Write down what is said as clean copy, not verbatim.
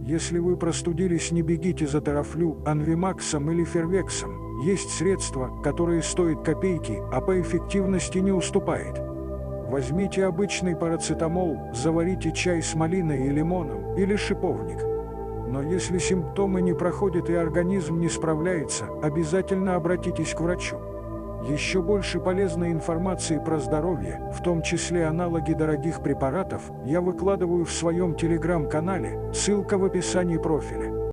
Если вы простудились, не бегите за Терафлю, Анвимаксом или Фервексом. Есть средства, которые стоят копейки, а по эффективности не уступает. Возьмите обычный парацетамол, заварите чай с малиной и лимоном, или шиповник. Но если симптомы не проходят и организм не справляется, обязательно обратитесь к врачу. Еще больше полезной информации про здоровье, в том числе аналоги дорогих препаратов, я выкладываю в своем телеграм-канале, ссылка в описании профиля.